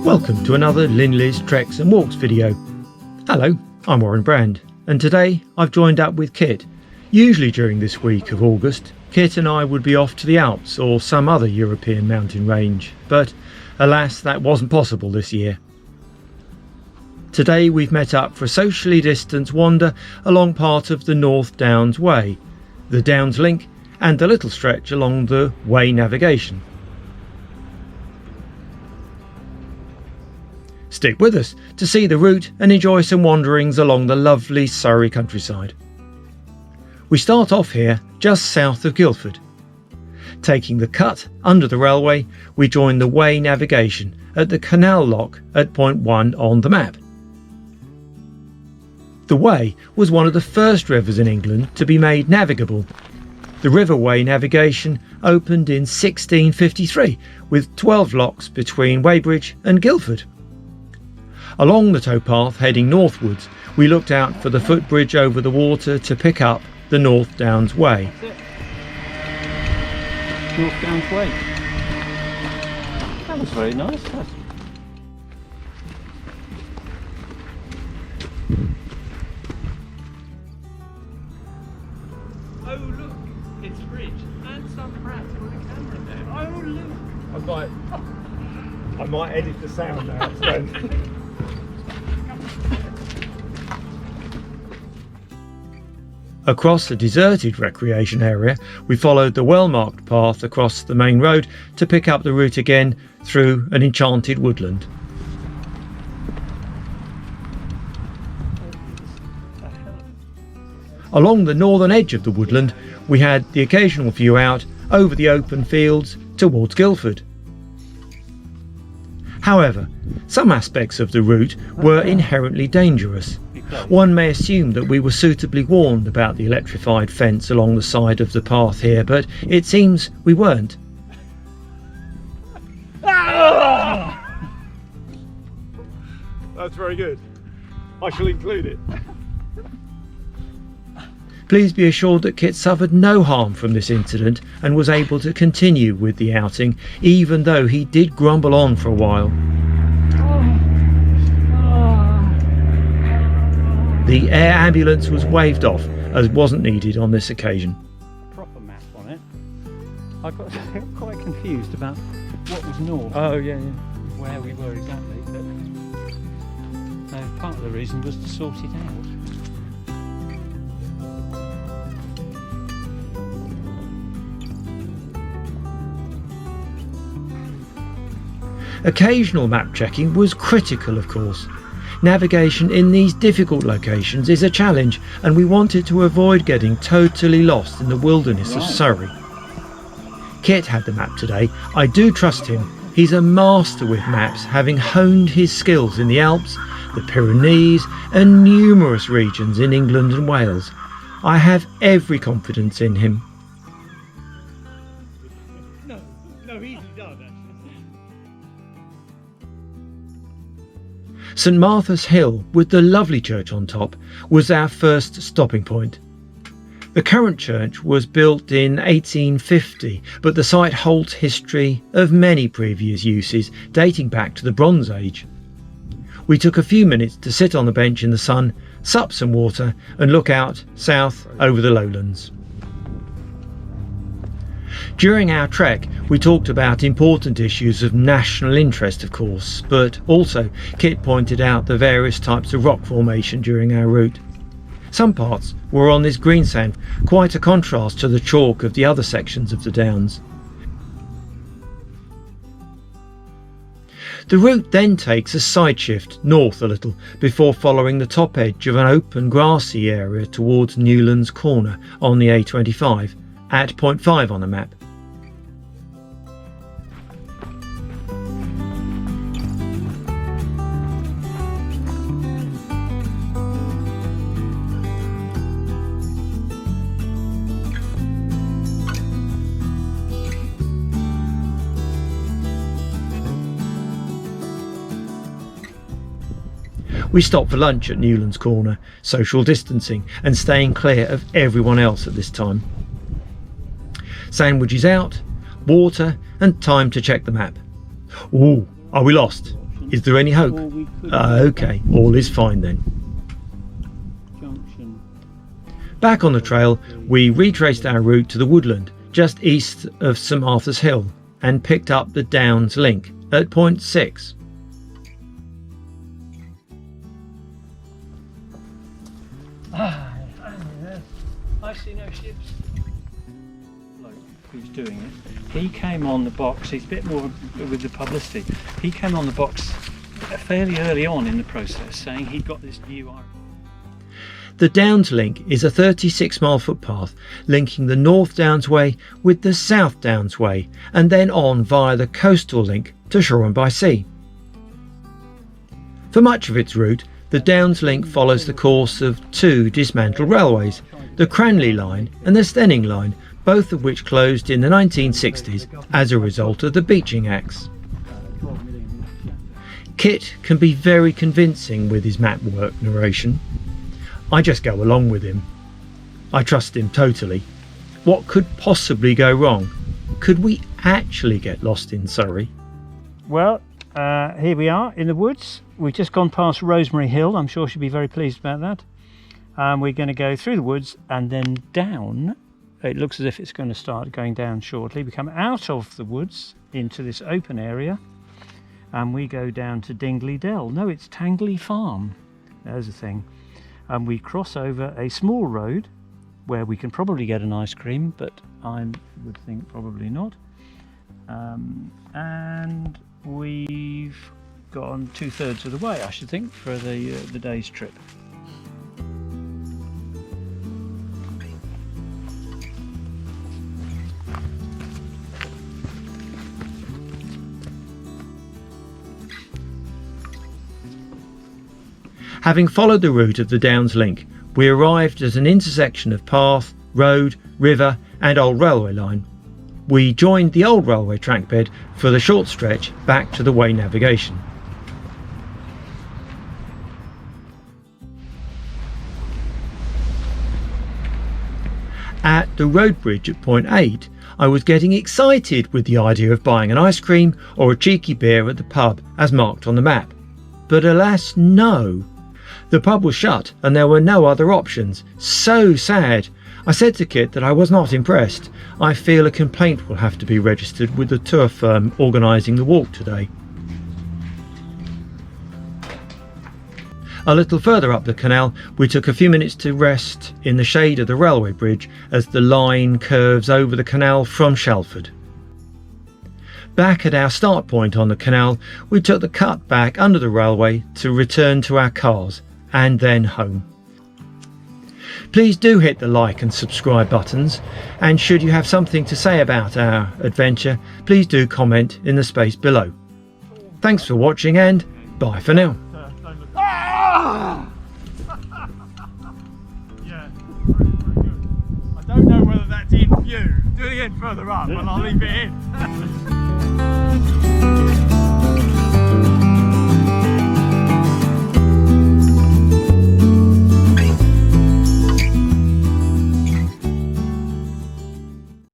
Welcome to another Linleys Treks and Walks video. Hello, I'm Warren Brand, and today I've joined up with Kit. Usually during this week of August, Kit and I would be off to the Alps or some other European mountain range, but alas, that wasn't possible this year. Today we've met up for a socially distanced wander along part of the North Downs Way, the Downs Link and the little stretch along the Wey Navigation. Stick with us to see the route and enjoy some wanderings along the lovely Surrey countryside. We start off here just south of Guildford. Taking the cut under the railway, we join the Wey Navigation at the Canal Lock at point 1 on the map. The Wey was one of the first rivers in England to be made navigable. The River Wey Navigation opened in 1653 with 12 locks between Weybridge and Guildford. Along the towpath heading northwards, we looked out for the footbridge over the water to pick up the North Downs Way. North Downs Way. That was very nice. Oh look, it's a bridge and some rats with a camera there. Oh look! I might edit the sound now. So. Across a deserted recreation area, we followed the well-marked path across the main road to pick up the route again through an enchanted woodland. Along the northern edge of the woodland, we had the occasional view out over the open fields towards Guildford. However, some aspects of the route were inherently dangerous. One may assume that we were suitably warned about the electrified fence along the side of the path here, but it seems we weren't. That's very good. I shall include it. Please be assured that Kit suffered no harm from this incident and was able to continue with the outing, even though he did grumble on for a while. The air ambulance was waved off as wasn't needed on this occasion. Proper map on it. I got quite confused about what was north. Oh yeah. Where we were exactly, but part of the reason was to sort it out. Occasional map checking was critical, of course. Navigation in these difficult locations is a challenge, and we wanted to avoid getting totally lost in the wilderness of Surrey. Kit had the map today. I do trust him. He's a master with maps, having honed his skills in the Alps, the Pyrenees and numerous regions in England and Wales. I have every confidence in him. No, easy done actually. St Martha's Hill, with the lovely church on top, was our first stopping point. The current church was built in 1850, but the site holds history of many previous uses dating back to the Bronze Age. We took a few minutes to sit on the bench in the sun, sup some water and look out south over the lowlands. During our trek, we talked about important issues of national interest, of course, but also Kit pointed out the various types of rock formation during our route. Some parts were on this green sand, quite a contrast to the chalk of the other sections of the Downs. The route then takes a side shift north a little before following the top edge of an open grassy area towards Newlands Corner on the A25 at point 5 on the map. We stopped for lunch at Newlands Corner, social distancing and staying clear of everyone else at this time. Sandwiches out, water and time to check the map. Ooh, are we lost? Is there any hope? Or we could Okay, all is fine then. junction. Back on the trail, we retraced our route to the woodland just east of St Martha's Hill and picked up the Downs link at point 6. I see no ships. Bloke who's doing it. He came on the box. He's a bit more with the publicity. He came on the box fairly early on in the process, saying he'd got this new. The Downs link is a 36-mile footpath linking the North Downs Way with the South Downs Way, and then on via the coastal link to Shoreham by Sea. For much of its route, the Downs link follows the course of two dismantled railways, the Cranley line and the Stenning line, both of which closed in the 1960s as a result of the Beeching Acts. Kit can be very convincing with his map work narration. I just go along with him. I trust him totally. What could possibly go wrong? Could we actually get lost in Surrey? Well, here we are in the woods. We've just gone past Rosemary Hill. I'm sure she'll be very pleased about that. We're going to go through the woods and then down. It looks as if it's going to start going down shortly. We come out of the woods into this open area and we go down to Dingley Dell. No, it's Tangley Farm. There's the thing. And we cross over a small road where we can probably get an ice cream, but I would think probably not. And we've gone 2/3 of the way, I should think, for the day's trip. Having followed the route of the Downs link, we arrived at an intersection of path, road, river and old railway line. We joined the old railway track bed for the short stretch back to the Wey Navigation. At the road bridge at point 8, I was getting excited with the idea of buying an ice cream or a cheeky beer at the pub as marked on the map. But alas, no. The pub was shut and there were no other options. So sad. I said to Kit that I was not impressed. I feel a complaint will have to be registered with the tour firm organising the walk today. A little further up the canal, we took a few minutes to rest in the shade of the railway bridge as the line curves over the canal from Shalford. Back at our start point on the canal, we took the cut back under the railway to return to our cars and then home. Please do hit the like and subscribe buttons, and should you have something to say about our adventure, please do comment in the space below. Thanks for watching and bye for now. Yeah, very good. I don't know whether that's in view. Do it again further up and I'll leave it in.